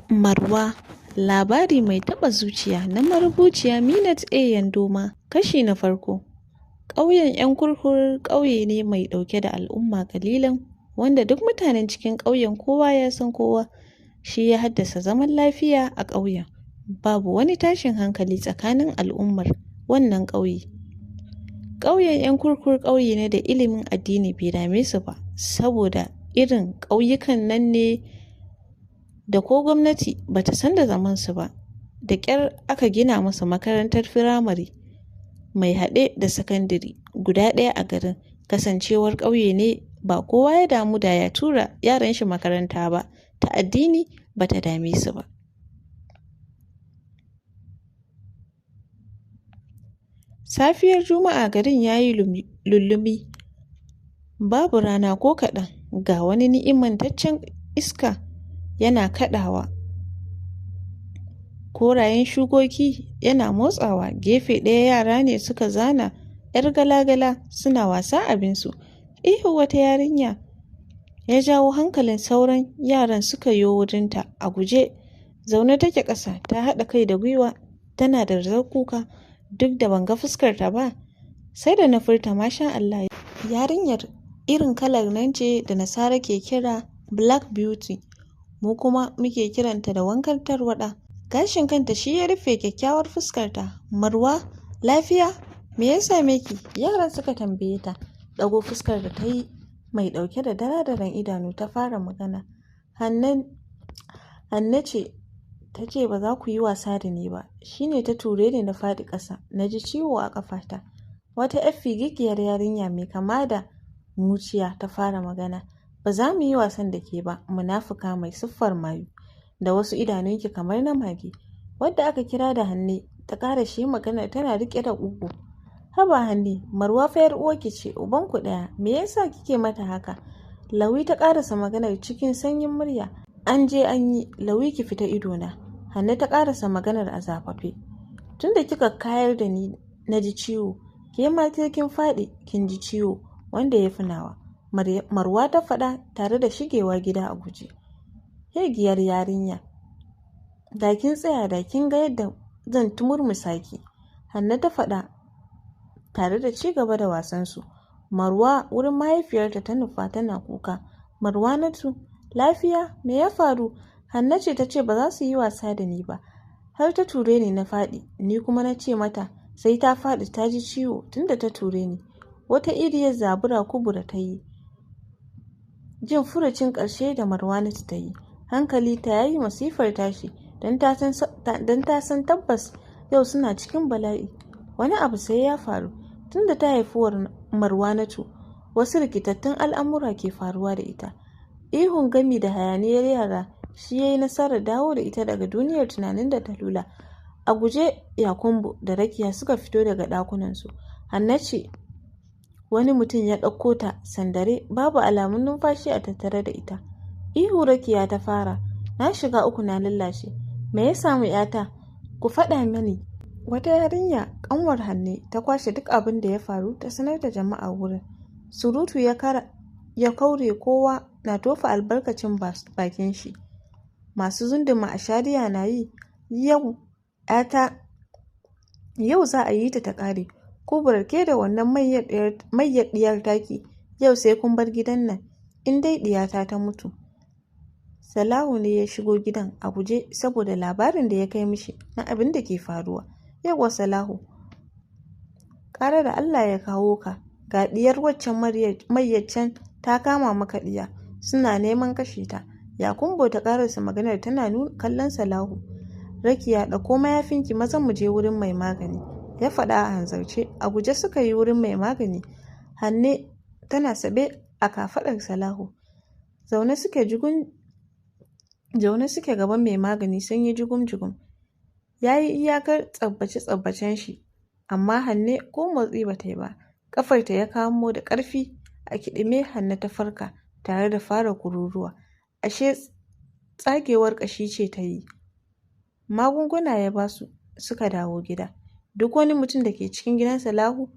Marwa, labari mai taɓa zuciya na marubuciya Minat A. Yandoma, kashi na farko. Ƙauyen 'yan kurkur ƙauye ne mai ɗauke da al'umma ƙalilan, wanda duk mutanen cikin ƙauyen kowa ya san kowa. Shi ya haddasa zaman lafiya a ƙauyen. Babu wani tashin hankali tsakanin al'ummar wannan ƙauye. Ƙauyen 'yan kurkur ƙauye ne da ilimin addini bai dame su ba, saboda irin ƙauyukan nan ne da ko gwamnati bata san da zamansu ba. Da ƙyar aka gina musu makarantar firamare mai haɗe da sakandare guda ɗaya a garin, kasancewar ƙauye ne ba kowa ya damu da ya tura yaran shi makaranta ba, ta addini bata dame su ba. Safiyar Juma'a garin ya yi lullumi, babu rana ko kaɗan, ga wani ni'imantaccen iska yana kaɗawa, korayen shukoki yana motsawa. Gefe ɗaya yara ne suka zana 'yar gala-gala suna wasa abinsu. Ihu wata yarinya ya jawo hankalin sauran yaran suka yo wurinta a guje. Zaune take ƙasa ta haɗa kai da gwiwa tana da kuka. Duk da ban ga fuskarta ba, sai da na furta masha Allah. Yarinyar irin kalar nan ce da Nasara ke kira Black Beauty, mu kuma muke kiranta da wankan tarwaɗa. Gashin kanta shi ya rufe kyakkyawar fuskarta. Marwa, lafiya? Me ya same ki? Yaran suka tambaye ta. Ɗago fuskar da ta yi mai ɗauke da daradaran idanu ta fara magana. Hanne ce ta ce ba za ku yi wasa da ni ba. Shi ne ta ture ni na faɗi ƙasa. Na ji ciwo a ƙafata. Wata 'yar figigiyar yarinya mai kama da muciya ta fara magana. Ba za mu yi wasan da ke ba, munafuka mai siffar mayu da wasu idanunki kamar na mage. Wadda aka kira da Hanne ta ƙara shi magana tana riƙe da ƙugu. Haba Hanne, Marwa fa 'yar uwarki ce, ubanku ɗaya, me yasa kike mata haka? Lawi ta ƙarasa maganar cikin sanyin murya. An je an yi, Lawi ki fita idona. Hanne ta ƙarasa maganar a zafafe. Tunda kika kayar da ni na ji ciwo, ke ma kin faɗi kin ji ciwo wanda ya fi nawa. Marwa ta faɗa tare da shigewa gida a guje. Hegiyar yarinya, da kin tsaya da kin ga yadda zan tumurmusa ki. Hanne ta faɗa tare da ci gaba da wasansu. Marwa wurin mahaifiyarta ta nufa tana kuka. Marwanatu, lafiya? Me ya faru? Hanne ce ta ce ba za su yi wasa da ni ba. Har ta ture ni na faɗi, ni kuma na ce mata sai ta faɗi ta ji ciwo tunda ta ture ni. Wata iriyar zabura kubura ta yi. Jin furucin ƙarshe da Marwanatu ta yi, hankali ta yayi masifar tashi, don ta san tabbas yau suna cikin bala'i. Wani abu sai ya faru. Tunda ta haifuwar Marwanatu, wasu rikitattun al'amura ke faruwa da ita. Ihun gami da hayaniyar yara shi ya yi nasarar dawo da ita daga duniyar tunanin da ta lula. A guje Yakumbo da Rakiya suka fito daga ɗakunansu. Hanne ce wani mutum ya ɗauko ta sandare, babu alamun numfashi a tattare da ita. Ihu Rakiya ta fara. Na shiga uku na lallashe. Me ya samu 'yata? Ku faɗa mani. Wata yarinya ƙanwar Hanne ta kwashe duk abin da ya faru ta sanar da jama'a wurin. Surutu ya kaure, kowa na tofa albarkacin bakin shi. Masu zunduma a shari'a na yi, yau 'yata yau za a yi ta ƙare. Kuburar ke da wannan mayyar diyar taki, yau sai kun bar gidan nan in dai diyata ta mutu. Salahu ne ya shigo gidan a guje saboda labarin da ya kai mishi na abin da ke faruwa. Yawwa Salahu, ƙara da Allah ya kawo ka, ga diyar waccan mayyacen ta kama maka diya, suna neman kashe ta. Yakumbo ta ƙarasa maganar tana kallon Salahu. Rakiya, ɗauko mayafinki maza mu je wurin mai magani, ya faɗa a hanzarce. A guje suka yi wurin mai magani. Hanne tana saɓe a kafaɗar Salahu. Zaune suke gaban mai magani sun yi jugum-jugum. Ya yi iyakar tsabbace-tsabbacen shi, amma Hanne ko motsi ba ta yi ba. Ƙafarta ya kamo da ƙarfi. A kiɗime Hanne ta farka tare da fara kururuwa. Ashe tsagewar ƙashi ce ta yi. Magunguna ya ba su suka dawo gida. Duk wani mutum da ke cikin gidan Salahu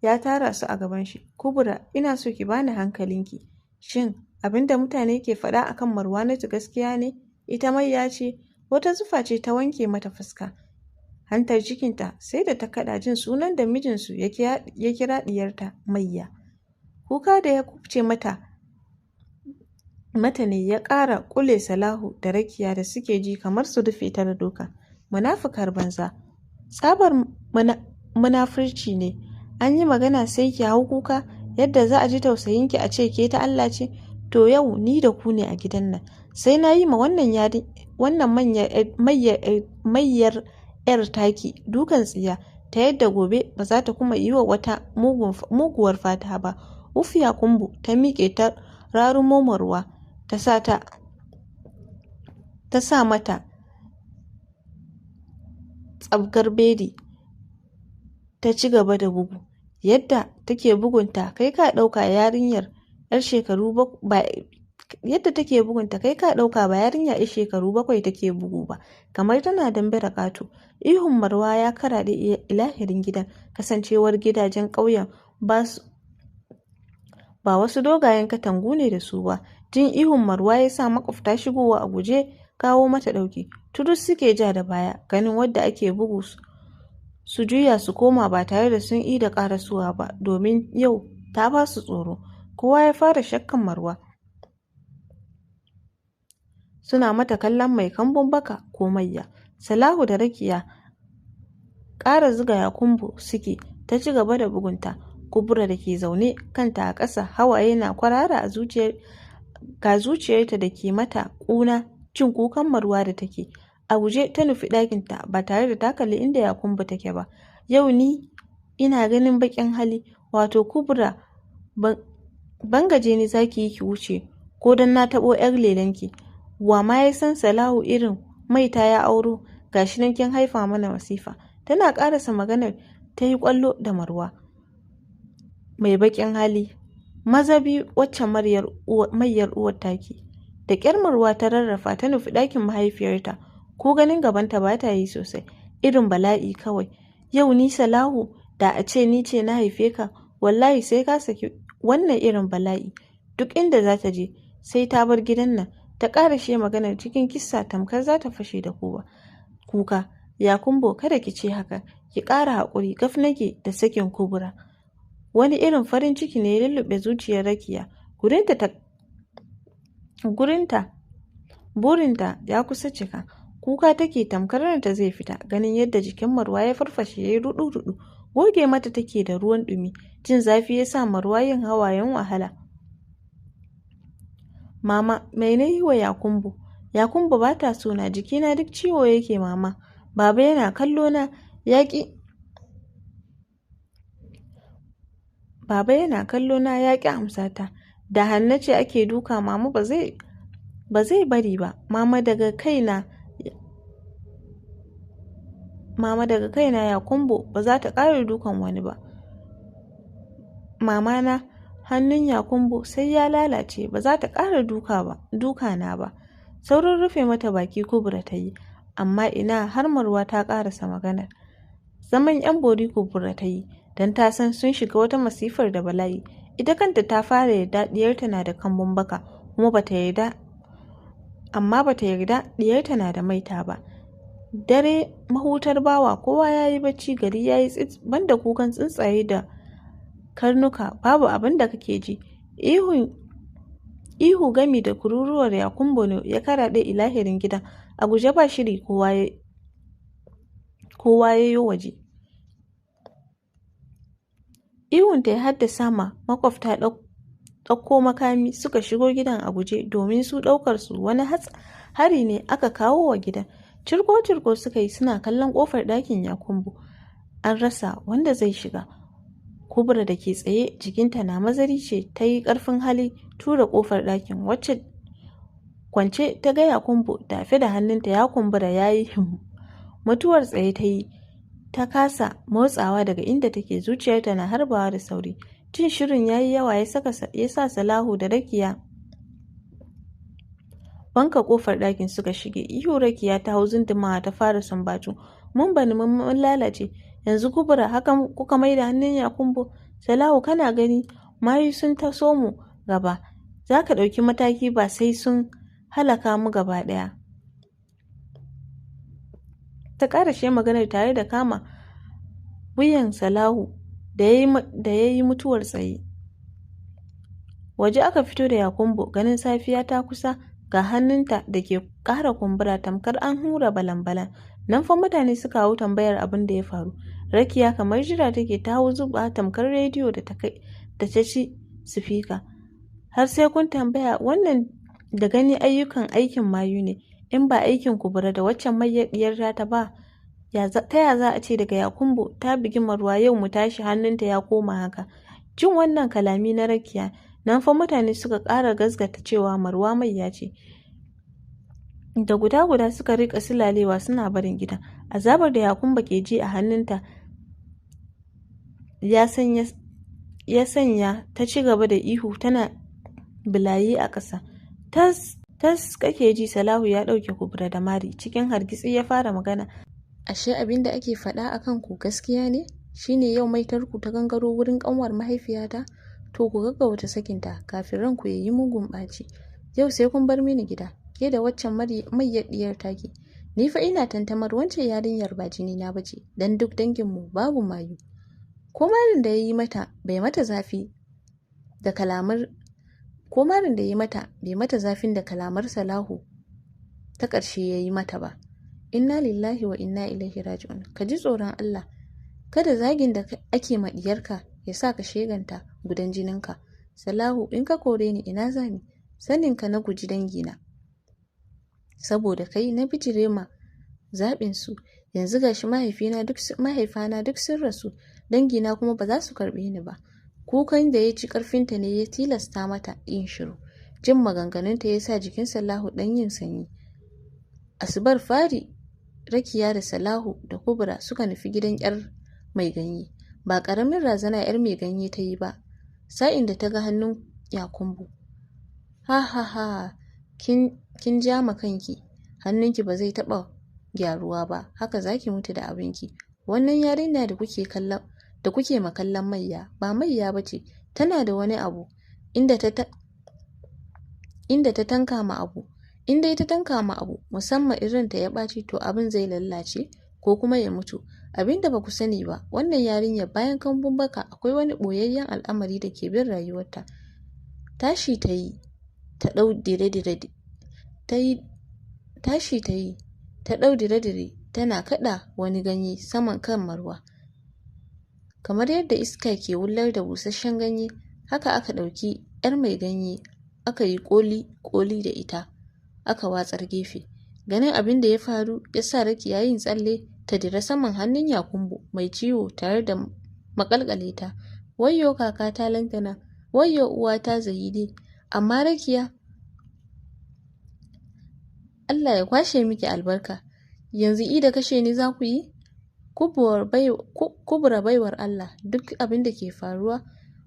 ya tara su a gaban shi. Kubura, ina so ki bani hankalinki. Shin abinda mutane ke faɗa akan Marwanatu gaskiya ne? Ita mayya ce wata zufa ce ta wanke mata fuska. Hantar cikinta sai da ta kaɗa jin sunan da mijinsu ya kira ɗiyarta Mayya. Kuka da ya kubce mata ne ya ƙara ƙule Salahu da Rakiya da suke ji kamar su rufe ta da doka. Munafukar banza, tsabar munafurci ne. An yi magana sai ki hau kuka, yadda za a ji tausayinki a ce ke ta Allah ce. To yau ni da ku ne a gidan nan, sai na yi ma wannan mayyar 'yar taki dukan tsiya ta yadda gobe ba za ta kuma yi wa wata muguwar fata ba. Ufiya kumbu ta miƙe ta rarumo Marwa ta sa mata tsabgar bedi ta ci gaba da bugu. Yadda take bugunta kai ka ɗauka yarinyar 'yar shekaru ba yarinya 'yar shekaru 7 take bugu ba, kamar tana dambe da ƙato. Ihun Marwa ya karaɗe ilahirin gidan, kasancewar gidajen ƙauyen ba wasu dogayen katangu ne da su ba. Jin ihun Marwa ya sa makwabta shigowa a guje kawo mata ɗauki. Tudus suke ja da baya, ganin wadda ake bugu su juya su koma ba tare da sun ida ƙarasuwa ba, domin yau ta ba su tsoro. Kowa ya fara shakkan Marwa, suna mata kallon mai kambun baka ko Mayya. Salahu da Rakiya ƙara zuga Yakumbo suke, ta ci gaba da bugunta. Kubura da ke zaune kanta a ƙasa, hawaye na kwarara a zuciyarta da ke mata ƙuna jin kukan Marwa da take. A guje ta nufi ɗakinta ba tare da ta kalli inda Yakumbo take ba. Yau ni ina ganin baƙin hali, wato Kubura ban gaje ni zaki yi ki wuce, ko don na taɓo 'yar lelenki. Wa ma ya san Salahu irin maita ya auro, gashi nan kin haifa mana masifa. Tana ƙarasa maganar ta yi ƙwallo da Marwa mai baƙin hali. Maza biyu wacce mayyar uwar taki. Da ƙyar Marwa ta rarrafa ta nufi ɗakin mahaifiyarta, ko ganin gabanta ba ta yi sosai. Irin bala'i kawai. Yau ni Salahu, da a ce ni ce na haife ka, wallahi sai ka saki wannan irin bala'i. Duk inda za ta je sai ta bar gidan nan. Ta ƙarashe maganar cikin kissa tamkar za ta fashe da kuka. Yakumbo, kada ki ce haka, ki ƙara haƙuri, gaf nake da sakin Kubura. Wani irin farin ciki ne ya lullube zuciyar Rakiya. Burinta ya kusa cika. Kuka take tamkar ranta zai fita, ganin yadda jikin Marwa ya farfashe ya yi ruɗu-ruɗu. Goge mata take da ruwan ɗumi. Jin zafi ya sa Marwa yin hawayen wahala. Mama, mai na yi wa Yakumbo? Yakumbo ba ta so na, jikina duk ciwo yake mama. Baba yana kallo na yaƙi amsata. Da Hanna ce ake duka mama ba zai bari ba. Mama daga kaina Yakumbo ba za ta ƙara dukan wani ba. Mama na, hannun Yakumbo sai ya lalace, ba za ta ƙara duka na ba. Saurin rufe mata baki Kubura ta yi, amma ina har Marwa ta ƙarasa maganar. Zaman 'yan bori Kubura ta yi, don ta san sun shiga wata masifar da bala'i. Ita kanta ta fara yarda diyarta na da kambun baka, kuma bata yarda diyarta na da maita ba. Dare mahutar bawa, kowa ya yi bacci, gari ya yi tsit, banda kukan tsuntsaye da karnuka babu abin da kake ji. Ihu gami da kururuwar Yakumbo ne ya karaɗe ilahirin gidan. A guje ba shiri kowa ya yi waje. Ihunta ya haddasa ma makwabta ɗauko makami suka shigo gidan a guje, domin su ɗaukar su wani hari ne aka kawo wa gidan. Cirko-cirko suka yi suna kallon ƙofar ɗakin Yakumbo. An rasa wanda zai shiga. Kubura da ke tsaye jikinta na mazari ce ta yi ƙarfin hali tura ƙofar ɗakin, wacce kwance ta ga Yakumbo tafe da hannunta ya kumbura ya yi mutuwar tsaye ta yi. Ta kasa motsawa daga inda take, zuciyarta na harbawa da sauri. Jin shirin ya yi yawa ya sa Salahu da Rakiya banka ƙofar ɗakin suka shige. Ihu Rakiya ta hau zundumawa ta fara sambatu. Mun lalace. Yanzu Kubura, haka kuka mai da hannun Yakumbo? Salahu, kana gani mayu sun taso mu gaba, za ka ɗauki mataki ba sai sun halaka mu gaba ɗaya. ta ƙarashe maganar tare da kama wuyan Salahu da ya yi mutuwar tsaye. Waje aka fito da Yakumbo ganin safiya ta kusa ga hannunta da ke ƙara kumbura tamkar an hura balan-balan. Nan fa mutane suka hau tambayar abin da ya faru. Rakiya kamar jira take ta hau zuba tamkar rediyo da ta ci sifika. Har sai kun tambaya wannan da gani ayyukan aikin mayu ne, in ba aikin kubura da waccan mayyadiyar ta ba. Ta ya za a ce daga Yakumbo ta bigi Marwa yau mu tashi hannunta ya koma haka. Jin wannan kalami na Rakiya, nan fa mutane suka ƙara gasgata cewa Marwa mayya ce. Da guda suka rika silalewa suna barin gida. Azabar da Yakumbo ke ji a hannunta ya sanya ta ci gaba da ihu tana bilayi a ƙasa. Tas kake ji Salahu ya ɗauke kubura da mari, cikin hargitsi ya fara magana. Ashe abin da ake faɗa a kanku gaskiya ne? Shine yau maitarku ta gangaro wurin ƙanwar mahaifiyata? To ku gaggauta sakinta kafin ranku ya yi mugun ɓaci. Yau sai kun bar mini gida, ke da waccan mayyadiyar taki. Ni fa ina tantamar wancan yarinyar ba jini na bace, dan duk danginmu babu mayu. Ko marin da ya yi mata bai mata zafi da kalamar bai mata zafin da kalamar Salahu ta ƙarshe ya yi mata ba. Inna lillahi wa inna ilaihi raji'un. Ka ji tsoron Allah. Kada zagin da ake ma diyarka ya sa ka sheganta gudan jininka. Salahu, in ka kore ni ina zani? Saninka na guji dangina. Saboda kai na bijire ma zaɓin su. Yanzu gashi mahaifana duk sun rasu, dangina kuma ba za su karɓe ni ba. Kukan da ya ci ƙarfinta ne ya tilasta mata yin shiru. Jin maganganunta ya sa jikin Salahu ɗan yin sanyi. Asubar fari, Rakiya da Salahu da Kubura suka nufi gidan 'yar mai ganye. Ba ƙaramin razana 'yar mai ganye ta yi ba, sa'in da ta ga hannun Yakumbo. Ha, kin ja ma kanki, hannunki ba zai taɓa gyaruwa ba, haka zaki mutu da abinki. Wannan yarinya da kuke makallan mayya, ba mayya ba ce, tana da wani abu, inda ta tanka ma abu. In dai ta tanka ma abu, musamman irin ta ya ɓaci, to abin zai lallace ko kuma ya mutu. Abin da ba ku sani ba, wannan yarinyar bayan kambun baka akwai wani ɓoyayyen al'amari da ke bin rayuwarta. Tashi ta yi ta ɗau dire-dire tana kaɗa wani ganye saman kan Marwa. Kamar yadda iska ke wullar da busasshen ganye, haka aka ɗauki 'yar mai ganye aka yi ƙoli da ita. Aka watsar gefe. Ganin abin da ya faru ya sa Rakiya yin tsalle ta dira saman hannun Yakumbo mai ciwo tare da makalkale ta. Wayyo kaka ta lantana, wayyo uwa ta Zahide. Amma Rakiya, Allah ya kwashe miki albarka. Yanzu da kashe ni za ku yi? Kubura baiwar Allah, duk abin da ke faruwa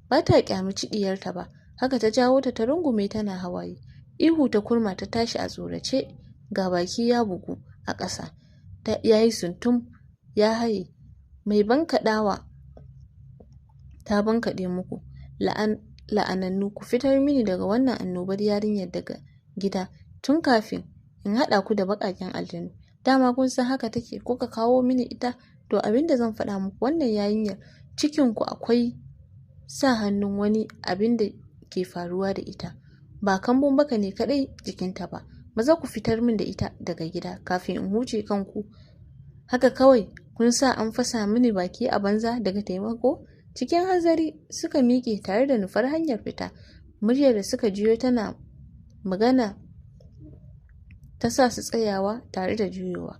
ba ta kyamaci diyarta ba. Haka ta jawo ta rungume tana hawaye. Ihu ta kurma ta tashi a tsorace, ga baki ya bugu a ƙasa. Ya yi suntum, ya haye. Mai bankaɗawa ta bankaɗe muku. La'anannu, ku fitar mini daga wannan annobar yarinyar daga gida tun kafin in haɗa ku da baƙaƙen aljanu. Dama kun san haka take, kuka kawo mini ita. To abin da zan faɗa muku, wannan yarinyar cikinku akwai sa hannun wani abin da ke faruwa da ita. Ba kambun baka ne kaɗai jikinta ba. Maza ku fitar min da ita daga gida kafin in huce kanku. Haka kawai kun sa an fasa mini baki a banza daga taimako? Cikin hanzari suka miƙe tare da nufar hanyar fita. Muryar da suka jiyo tana magana ta sa su tsayawa tare da juyowa.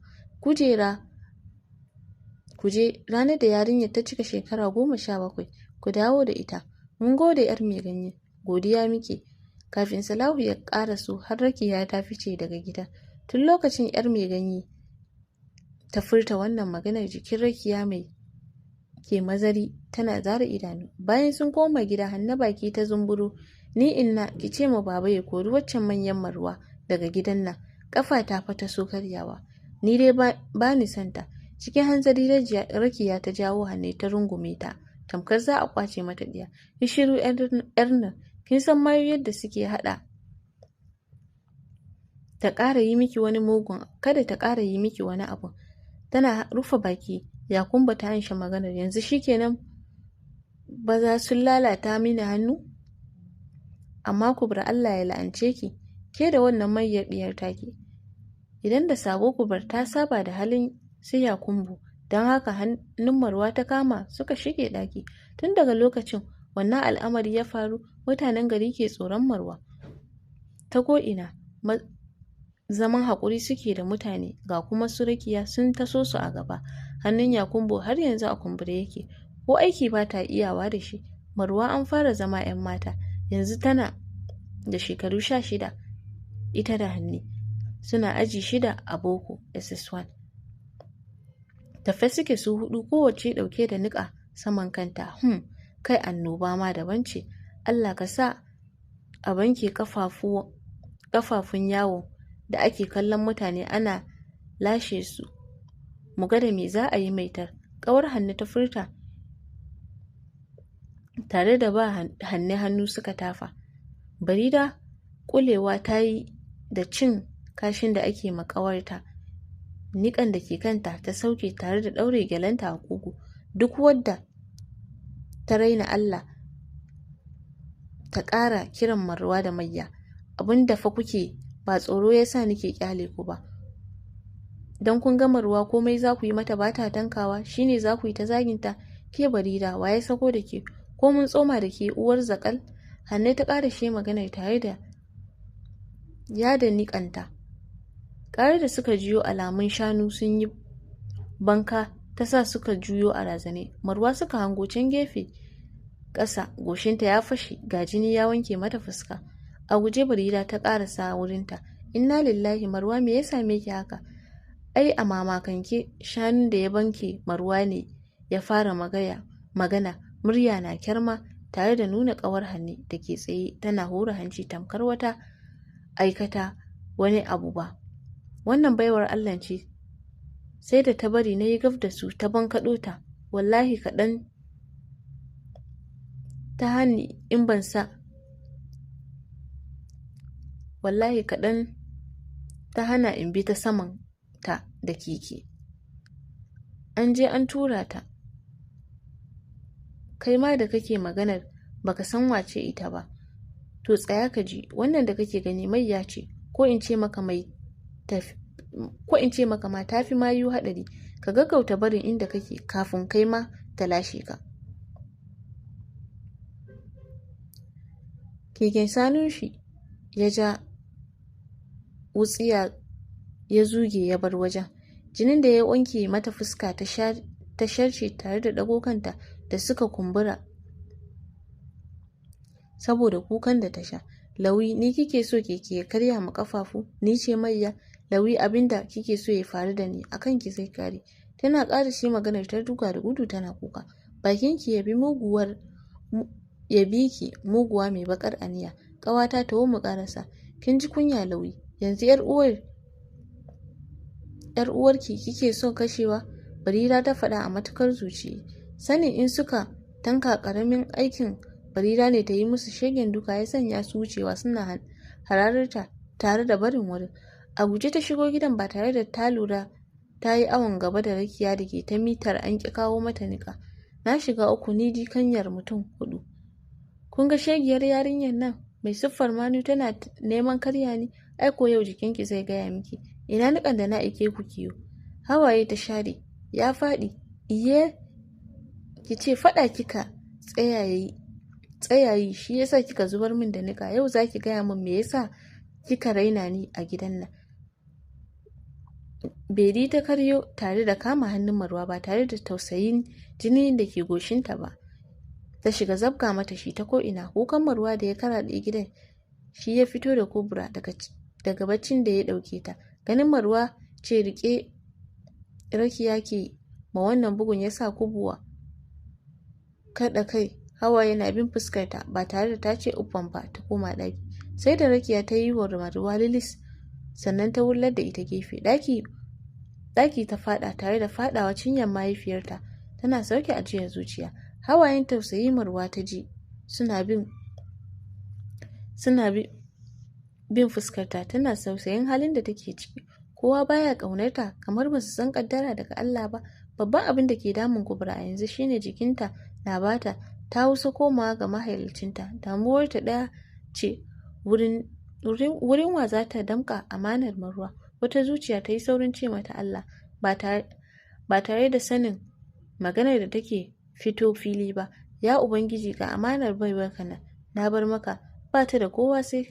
Kuje ranar da yarinyar ta cika shekara 17, ku dawo da ita. Mun gode 'yar mai ganye, godiya muke. Kafin Salahu ya ƙaraso har Rakiya ta fice daga gida. Tun lokacin 'yar mai ganye ta furta wannan maganar, jikin Rakiya mai ke mazari tana zara idanu. Bayan sun koma gida, Hanna baki ta zumburo. Ni inna ki ce ma baba ya kori waccan manyan Marwa daga gidan nan. Kafa ta fa ta so karyawa. Ni dai ba ni santa. Cikin hanzari Rakiya ta jawo Hanne ta rungume ta, tamkar za a kwace mata diya. Yi shiru 'yar nan, kin san mayu yadda suke haɗa ta ƙara yi miki wani mugun, kada ta ƙara yi miki wani abu. Tana rufe baki, Yakumba ta ansha maganar. Yanzu shikenan ba za su lalata mini hannu? Amma Kubra, Allah ya la'ance ki, ke da wannan mayyar diyar taki. Idan da sabo, Kubar ta saba da halin sai Yakumbu, don haka hannun Marwa ta kama suka shige ɗaki. Tun daga lokacin wannan al'amari ya faru, mutanen gari ke tsoron Marwa. Ta ko'ina zaman haƙuri suke da mutane, ga kuma su Rakiya sun taso su a gaba. Hannun Yakumbu har yanzu a kumbure yake, ko aiki ba ta iyawa da shi. Marwa an fara zama 'yan mata, yanzu tana da shekaru 16, ita da Hanni suna aji 6 a boko SS1. Tafe suke su 4, kowace ɗauke da niƙa saman kanta. Kai annoba ma daban ce. Allah ka sa a banke kafafun yawo da ake kallon mutane ana lashe su, mu ga da me za a yi maitar. Ƙawar Hanni ta furta tare da ba Hanni hannu suka tafa. Barira kulewa ta yi da cin kashin da ake makawarta. Niƙan da ke kanta ta sauke tare da ɗaure gyalanta a kugu. Duk wadda ta raina Allah ta ƙara kiran Marwa da mayya. Abin da fa kuke ba tsoro ya sa nake kyale ku ba. Don kun ga Marwa komai za ku yi mata ba ta tankawa, shine za ku yi ta zaginta. Ke Barira, wa ya sako da ke? Ko mun tsoma da ke uwar zakal? Hanne ta ƙara shi maganar tare da yada niƙanta. Ƙarar da suka jiyo alamun shanu sun yi banka ta sa suka juyo a razane. Marwa suka hango can gefe ƙasa, goshinta ya fashe, ga jini ya wanke mata fuska. A guje Barira ta ƙarasa wurinta. Inna lillahi, Marwa, me ya same ki haka? Ai a mamakanke shanun da ya banke Marwa ne ya fara magana, murya na kyarma, tare da nuna ƙawar Hanni da ke tsaye tana hura hanci tamkar wata aikata wani abu ba. Wannan baiwar Allah ce, sai da ta bari na yi gaf da su ta bankaɗo ta. Wallahi kaɗan ta hani in ban sa wallahi kaɗan ta hana in bi ta saman ta da keke. An je an tura ta. Kai ma da kake maganar baka san wace ita ba. To tsaya ka ji, wannan da kake gani mayya ce, ko in ce maka ma tafi mayu haɗari. Ka gaggauta barin inda kake kafin kai ma ta lashe ka. Keken sanun shi ya ja wutsiya ya zuge ya bar wajen. Jinin da ya wanke mata fuska ta sharce tare da ɗago kanta da suka kumbura saboda kukan da ta sha. Lawi, ni kike so keke ya karya mu kafafu? Ni ce mayya? Lawi, abinda kike so ya faru da ni akan ki sai kare. Tana ƙara shi maganar ta duka da gudu tana kuka. Bakinki ya bi ki muguwa mai bakar aniya. Ƙawata tawo mu ƙarasa. Kin ji kunya Lawi? Yanzu yar uwarki kike son kashewa? Barira ta faɗa a matukar zuciya. Sanin in suka tanka ƙaramin aikin Barira ne ta yi musu shegen duka ya sanya su wucewa suna hararta tare da barin wurin. A guje ta shigo gidan ba tare da ta lura ta yi awon gaba da Rakiya da ke ta mitar an ƙi kawo mata niƙa. Na shiga uku, ni kanyar mutum 4. Kun ga shegiyar yarinyar nan mai siffar manu tana neman karya ni? Ai ko yau jikinki zai gaya miki. Ina niƙan da na aike ku kiyo? Hawaye ta share. Ya faɗi. Iye, ki ce faɗa kika tsayayi shi yasa kika zubar min da niƙa. Yau zaki gaya min me yasa kika raina ni a gidan nan. Bedi ta karyo tare da kama hannun Marwa ba tare da tausayin jinin da ke goshinta ba. Ta shiga zabga mata shi ta ko'ina. Kukan Marwa da ya karaɗe gidan shi ya fito da Kubra daga baccin da ya ɗauke ta. Ganin Marwa ce rike Rakiya ke ma wannan bugun ya sa Kubuwa kaɗa kai, hawa yana bin fuskarta ba tare da ta ce uffan ba. Ta koma ɗaki. Sai da Rakiya ta yi wa Marwa lilis sannan ta wurlar da ita gefe. Ɗaki ta faɗa tare da faɗawa cinyar mahaifiyarta. Tana sauke ajiyar zuciya. Hawayen tausayi Marwa ta ji suna bin fuskarta. Tana tausayin halin da take ciki. kowa baya ƙaunarta kamar ba su san ƙaddara daga Allah ba. Babban abin da ke damun Kubra a yanzu shine jikinta na bata ta wusa komawa ga mahalicinta. Damuwarta ɗaya ce, wurin wa za ta damƙa amanar Marwa. Wata zuciya ta yi saurin ce mata Allah ba tare da sanin maganar da take fito fili ba. Ya Ubangiji, ga amanar baiwarka nan na bar maka, ba ta da kowa sai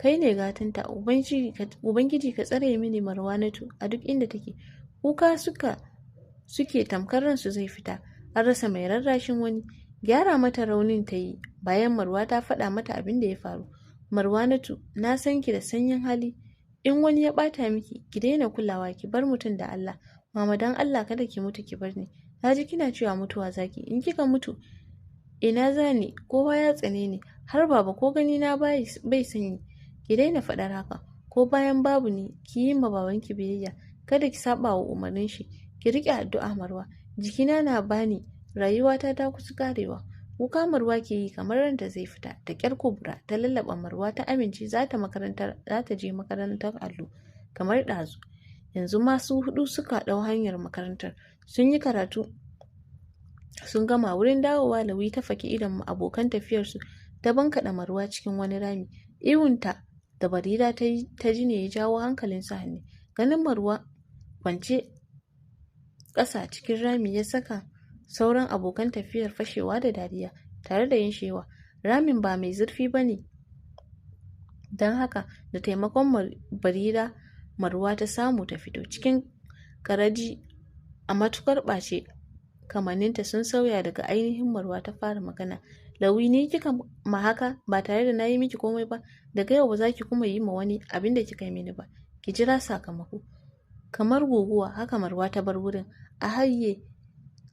kai ne gatanta. Ubangiji ka tsare mini Marwanatu a duk inda take. Kuka suke tamkar ransu zai fita. An rasa mai rarrashin wani. Gyara mata raunin ta yi bayan Marwa ta faɗa mata abin da ya faru. Marwanatu, na san ki da sanyin hali. In wani ya ɓata miki, ki daina kulawa, ki bar mutum da Allah. Mama, dan Allah kada ki mutu ki bar ni. Na ji kina cewa mutuwa zaki. In kika mutu ina zani? Kowa ya tsane ni, har baba ko gani na bai sanyi. Ki daina faɗar haka. Ko bayan babu ni, ki yi ma babanki biyayya. Kada ki saba wa umarnin shi. Ki riƙe addu'a Marwa. Jikina na bani, rayuwata ta kusa karewa. Kuka Marwa ke yi kamar ranta zai fita. Da ƙyar Kubra ta lallaba Marwa ta amince za ta je makarantar allo kamar ɗazu. Yanzu ma su huɗu suka ɗau hanyar makarantar. Sun yi karatu sun gama. Wurin dawowa Lawi ta faki idon abokan tafiyarsu ta bankaɗa Marwa cikin wani rami. Ihunta da Barira ta ji ne ya jawo hankalin su Hanne. Ganin Marwa kwance ƙasa cikin rami ya saka sauran abokan tafiyar fashewa da dariya tare da yin shewa. Ramin ba mai zurfi ba ne, don haka da taimakon Barira Marwa ta samu ta fito cikin ƙaraji. A matukar ɓace kamanninta sun sauya daga ainihin Marwa ta fara magana. Lawi, ni kika ma haka ba tare da na yi miki komai ba? Daga yau ba za ki kuma yi ma wani abin da kika yi mini ba. Ki jira sakamako. Kamar guguwa haka Marwa ta bar wurin. A hayye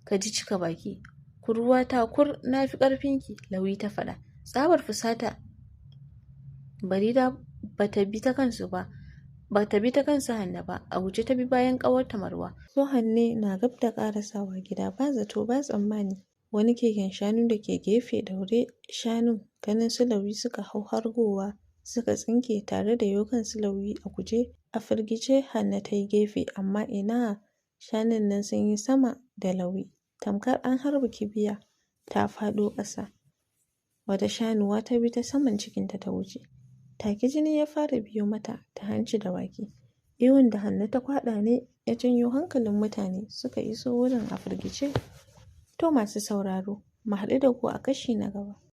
ka ji cika baki. Kurwa ta na fi ƙarfinki, Lawi ta faɗa. Tsabar fusata Barira ba ta bi ta kansu Hanne ba, a guje ta bi bayan ƙawarta Marwa. So Hanne na gab da ƙarasawa gida, ba zato ba tsammani wani keken shanu da ke gefe daure shanun ganin su Lawi suka hau hargowa suka tsinke tare da yokan su Lawi a guje. A firgice Hanne ta yi gefe, amma ina, shanun nan sun yi sama da Lawi tamkar an harba kibiya ta faɗo ƙasa. Wata shanuwa ta bi ta saman cikinta ta wuce. Take jini ya fara biyo mata ta hanci da baki. Ihun da Hanne ta kwaɗa ne ya janyo hankalin mutane suka iso wurin a firgice. To masu sauraro, mu haɗu da ku a kashi na gaba.